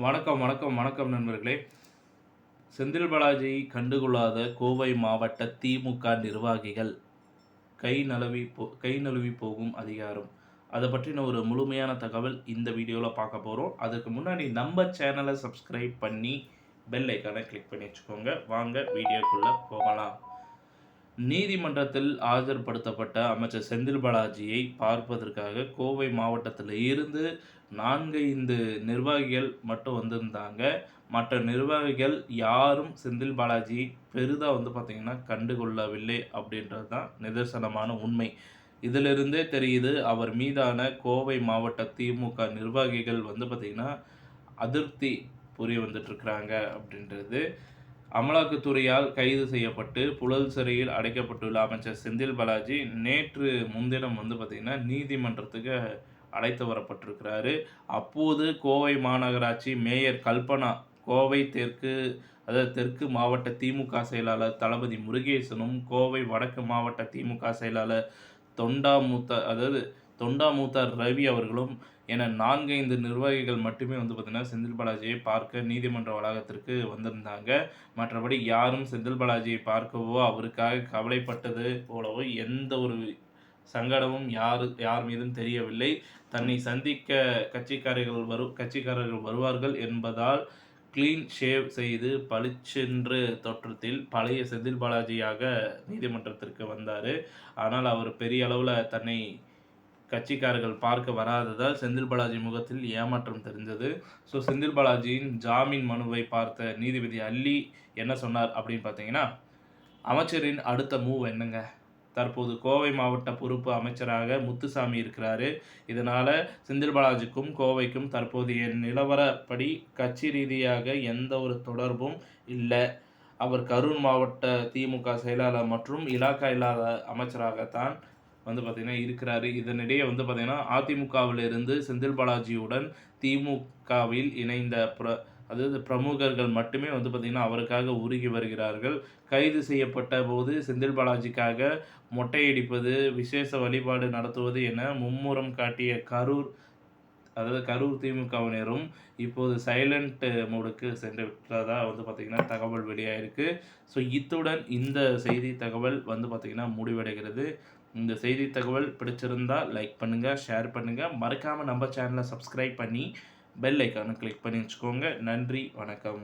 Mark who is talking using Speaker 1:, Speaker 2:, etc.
Speaker 1: வணக்கம் வணக்கம் வணக்கம் நண்பர்களே. செந்தில் பாலாஜியை கண்டுகொள்ளாத கோவை மாவட்ட திமுக நிர்வாகிகள் கை நழுவி போகும் அதிகாரம். அதை பற்றின ஒரு முழுமையான தகவல் இந்த வீடியோவில் பார்க்க போகிறோம். அதுக்கு முன்னாடி நம்ம சேனலை சப்ஸ்கிரைப் பண்ணி பெல் ஐக்கானை கிளிக் பண்ணி வச்சுக்கோங்க. வாங்க வீடியோக்குள்ளே போகலாம். நீதிமன்றத்தில் ஆஜர்படுத்தப்பட்ட அமைச்சர் செந்தில் பாலாஜியை பார்ப்பதற்காக கோவை மாவட்டத்தில் இருந்து 4-5 நிர்வாகிகள் மட்டும் வந்திருந்தாங்க. மற்ற நிர்வாகிகள் யாரும் செந்தில் பாலாஜி பெரிதாக பார்த்திங்கன்னா கண்டுகொள்ளவில்லை அப்படின்றது தான் நிதர்சனமான உண்மை. இதிலிருந்தே தெரியுது அவர் மீதான கோவை மாவட்ட திமுக நிர்வாகிகள் பார்த்திங்கன்னா அதிருப்தி புரிய வந்துட்டுருக்குறாங்க அப்படின்றது. அமலாக்கத்துறையால் கைது செய்யப்பட்டு புழல் சிறையில் அடைக்கப்பட்டுள்ள அமைச்சர் செந்தில் பாலாஜி நேற்று முன்தினம் பார்த்திங்கன்னா நீதிமன்றத்துக்கு அழைத்து வரப்பட்டிருக்கிறாரு. அப்போது கோவை மாநகராட்சி மேயர் கல்பனா, கோவை தெற்கு மாவட்ட திமுக செயலாளர் தளபதி முருகேசனும், கோவை வடக்கு மாவட்ட திமுக செயலாளர் தொண்டாமுத்தா ரவி அவர்களும் என 4-5 நிர்வாகிகள் மட்டுமே பார்த்திங்கன்னா செந்தில் பாலாஜியை பார்க்க நீதிமன்ற வளாகத்திற்கு வந்திருந்தாங்க. மற்றபடி யாரும் செந்தில் பாலாஜியை பார்க்கவோ அவருக்காக கவலைப்பட்டது போலவோ எந்த ஒரு சங்கடமும் யார் மீதும் தெரியவில்லை. தன்னை சந்திக்க கட்சிக்காரர்கள் வருவார்கள் என்பதால் கிளீன் ஷேவ் செய்து பளிச்சென்று தோற்றத்தில் பழைய செந்தில் பாலாஜியாக நீதிமன்றத்திற்கு வந்தார். ஆனால் அவர் பெரிய அளவில் தன்னை கட்சிக்காரர்கள் பார்க்க வராததால் செந்தில் பாலாஜி முகத்தில் ஏமாற்றம் தெரிஞ்சது. ஸோ செந்தில் பாலாஜியின் ஜாமீன் மனுவை பார்த்த நீதிபதி அல்லி என்ன சொன்னார் அப்படின்னு பார்த்தீங்கன்னா, அமைச்சரின் அடுத்த மூவ் என்னங்க? தற்போது கோவை மாவட்ட பொறுப்பு அமைச்சராக முத்துசாமி இருக்கிறாரு. இதனால் செந்தில் பாலாஜிக்கும் கோவைக்கும் தற்போதைய நிலவரப்படி கட்சி ரீதியாக எந்த ஒரு தொடர்பும் இல்லை. அவர் கரூர் மாவட்ட திமுக செயலாளர் மற்றும் இலாக்கா இல்லாத அமைச்சராகத்தான் பார்த்திங்கன்னா இருக்கிறாரு. இதனிடையே பார்த்திங்கன்னா அதிமுகவிலிருந்து செந்தில் பாலாஜியுடன் திமுகவில் இணைந்த பிரமுகர்கள் மட்டுமே பார்த்திங்கன்னா அவருக்காக உருகி வருகிறார்கள். கைது செய்யப்பட்ட போது செந்தில் பாலாஜிக்காக மொட்டையடிப்பது, விசேஷ வழிபாடு நடத்துவது என மும்முரம் காட்டிய கரூர் திமுகவினரும் இப்போது சைலண்ட் மோடுக்கு சென்று விட்டதாக பார்த்திங்கன்னா தகவல் வெளியாயிருக்கு. ஸோ இத்துடன் இந்த செய்தி தகவல் பார்த்திங்கன்னா முடிவடைகிறது. இந்த செய்தி தகவல் பிடிச்சிருந்தால் லைக் பண்ணுங்கள், ஷேர் பண்ணுங்கள். மறக்காமல் நம்ம சேனலை சப்ஸ்கிரைப் பண்ணி பெல் ஐக்கானை கிளிக் பண்ணி வச்சுக்கோங்க. நன்றி, வணக்கம்.